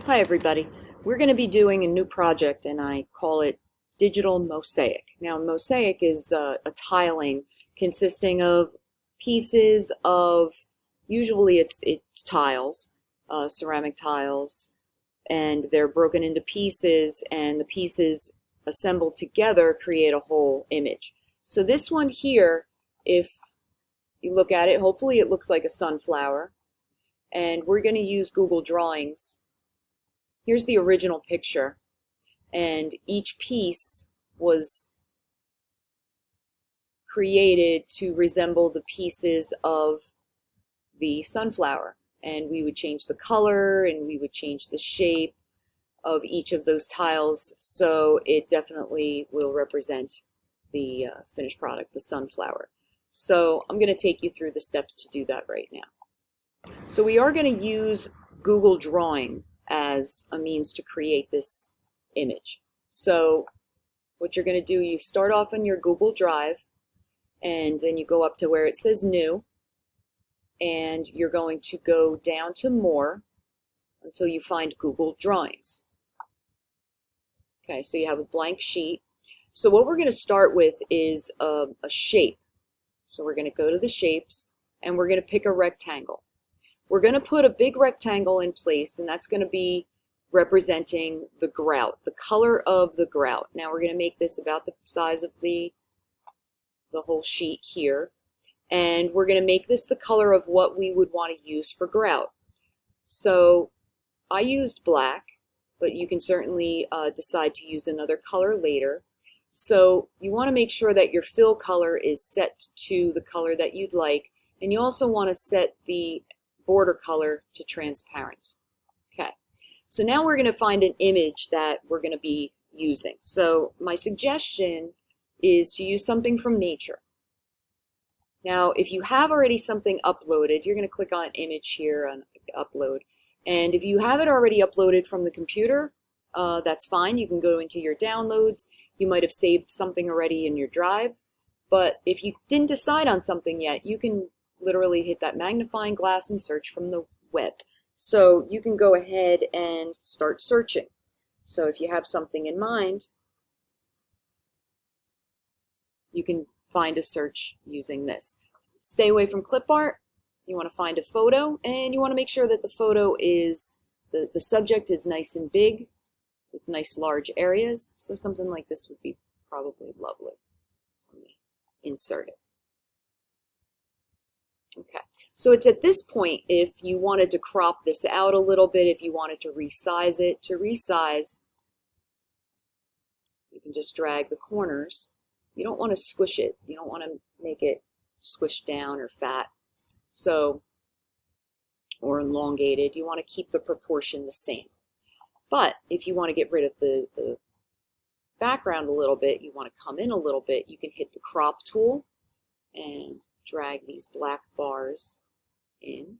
Hi everybody. We're going to be doing a new project and I call it Digital Mosaic. Now Mosaic is a tiling consisting of pieces of, usually it's tiles, ceramic tiles, and they're broken into pieces and the pieces assembled together create a whole image. So this one here, if you look at it, hopefully it looks like a sunflower, and we're going to use Google Drawings. Here's the original picture, and each piece was created to resemble the pieces of the sunflower, and we would change the color and we would change the shape of each of those tiles so it definitely will represent the finished product, the sunflower. So I'm going to take you through the steps to do that right now. So we are going to use Google Drawing as a means to create this image. So what you're going to do, you start off on your Google Drive and then you go up to where it says New, and you're going to go down to More until you find Google Drawings. Okay, so you have a blank sheet. So what we're going to start with is a shape. So we're going to go to the shapes and we're going to pick a rectangle. We're going to put a big rectangle in place, and that's going to be representing the grout, the color of the grout. Now we're going to make this about the size of the whole sheet here, and we're going to make this the color of what we would want to use for grout. So I used black, but you can certainly decide to use another color later. So you want to make sure that your fill color is set to the color that you'd like, and you also want to set the border color to transparent. Okay, so now we're going to find an image that we're going to be using. So my suggestion is to use something from nature. Now if you have already something uploaded, you're going to click on image here on upload, and if you have it already uploaded from the computer, that's fine. You can go into your downloads. You might have saved something already in your drive, but if you didn't decide on something yet, you can literally hit that magnifying glass and search from the web. So you can go ahead and start searching. So if you have something in mind, you can find a search using this. Stay away from clip art. You want to find a photo, and you want to make sure that the photo is, the subject is nice and big with nice large areas. So something like this would be probably lovely. So let me insert it. Okay, so it's at this point, if you wanted to crop this out a little bit, if you wanted to resize it, to resize, you can just drag the corners. You don't want to squish it. You don't want to make it squished down or fat, so, or elongated. You want to keep the proportion the same. But if you want to get rid of the background a little bit, you want to come in a little bit, you can hit the crop tool and drag these black bars in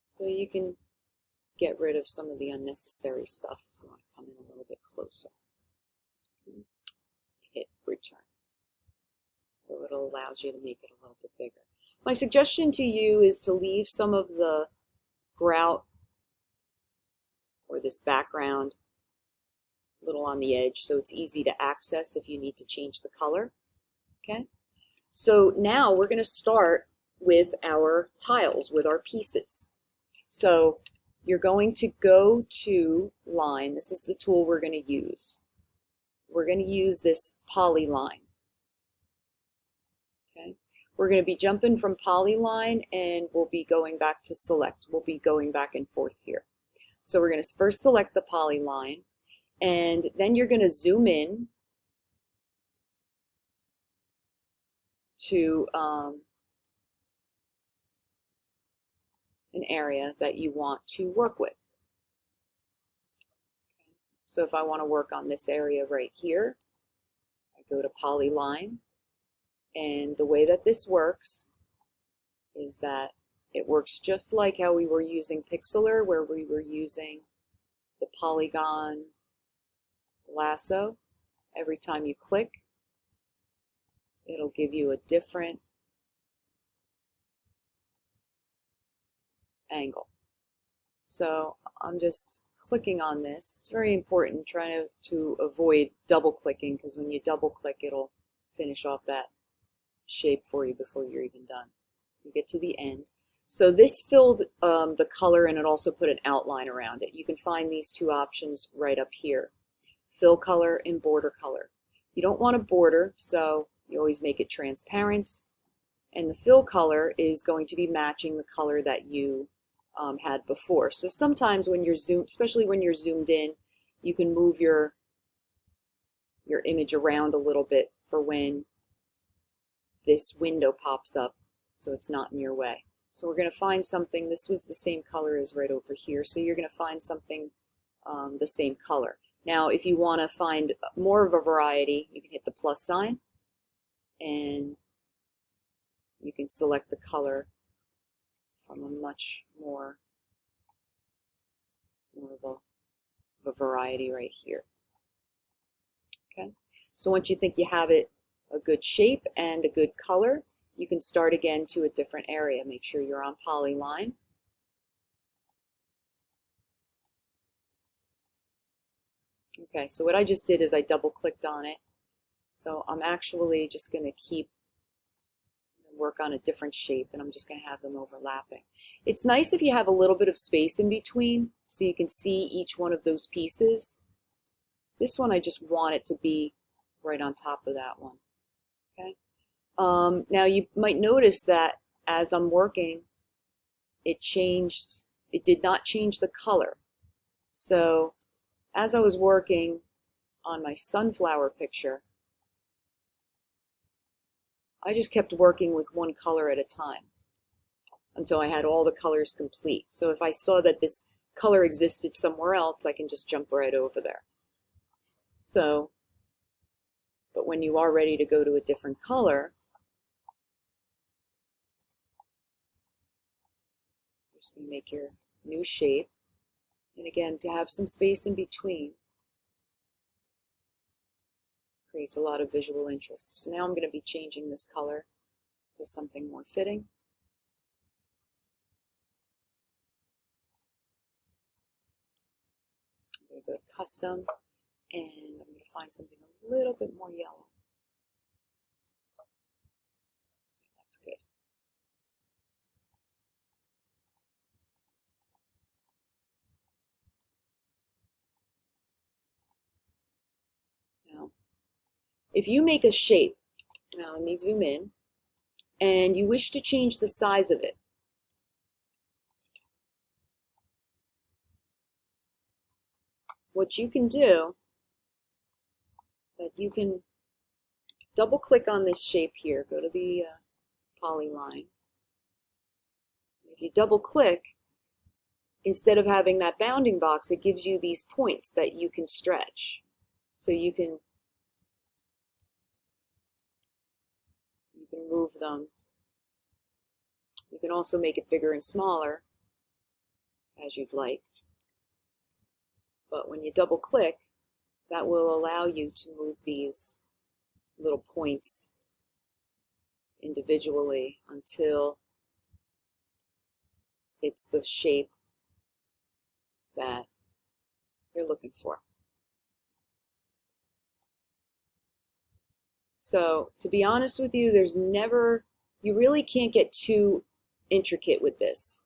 so you can get rid of some of the unnecessary stuff if you want to come in a little bit closer. Hit return. So it allows you to make it a little bit bigger. My suggestion to you is to leave some of the grout or this background a little on the edge so it's easy to access if you need to change the color. Okay, so now we're going to start with our tiles, with our pieces. So you're going to go to line. This is the tool we're going to use. We're going to use this Polyline. Okay, we're going to be jumping from Polyline and we'll be going back to select. We'll be going back and forth here. So we're going to first select the Polyline, and then you're going to zoom in to an area that you want to work with. So if I want to work on this area right here, I go to Polyline, and the way that this works is that it works just like how we were using Pixlr, where we were using the polygon lasso. Every time you click, it'll give you a different angle. So I'm just clicking on this. It's very important trying to avoid double clicking, because when you double click, it'll finish off that shape for you before you're even done. So you get to the end. So this filled the color, and it also put an outline around it. You can find these two options right up here: fill color and border color. You don't want a border, so you always make it transparent. And the fill color is going to be matching the color that you had before. So sometimes when you're especially when you're zoomed in, you can move your image around a little bit for when this window pops up, so it's not in your way. So we're going to find something. This was the same color as right over here, so you're going to find something the same color. Now if you want to find more of a variety, you can hit the plus sign and you can select the color from a much more of a variety right here. Okay, so once you think you have it a good shape and a good color, you can start again to a different area. Make sure you're on Polyline. Okay, so what I just did is I double clicked on it. So I'm actually just going to work on a different shape, and I'm just going to have them overlapping. It's nice if you have a little bit of space in between so you can see each one of those pieces. This one I just want it to be right on top of that one. Okay. Now you might notice that as I'm working, it did not change the color. So as I was working on my sunflower picture, I just kept working with one color at a time until I had all the colors complete. So if I saw that this color existed somewhere else, I can just jump right over there. So, but when you are ready to go to a different color, you're just going to make your new shape. And again, to have some space in between creates a lot of visual interest. So now I'm going to be changing this color to something more fitting. I'm going to go to custom, and I'm going to find something a little bit more yellow. That's good. Now, if you make a shape, now let me zoom in, and you wish to change the size of it, what you can do, that you can double click on this shape here, go to the Polyline. If you double click, instead of having that bounding box, it gives you these points that you can stretch. So you can move them. You can also make it bigger and smaller as you'd like. But when you double click, that will allow you to move these little points individually until it's the shape that you're looking for. So to be honest with you, you really can't get too intricate with this.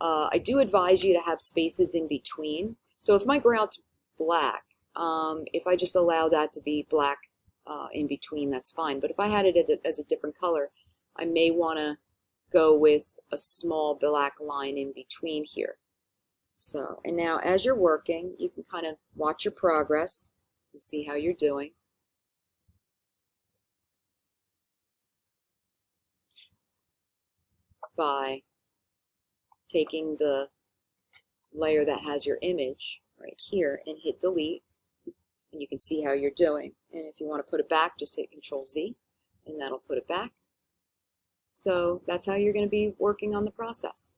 I do advise you to have spaces in between. So if my ground's black, if I just allow that to be black in between, that's fine. But if I had it as a different color, I may want to go with a small black line in between here. So, and now as you're working, you can kind of watch your progress and see how you're doing. By taking the layer that has your image right here and hit delete, and you can see how you're doing. And if you want to put it back, just hit Control-Z and that'll put it back. So that's how you're going to be working on the process.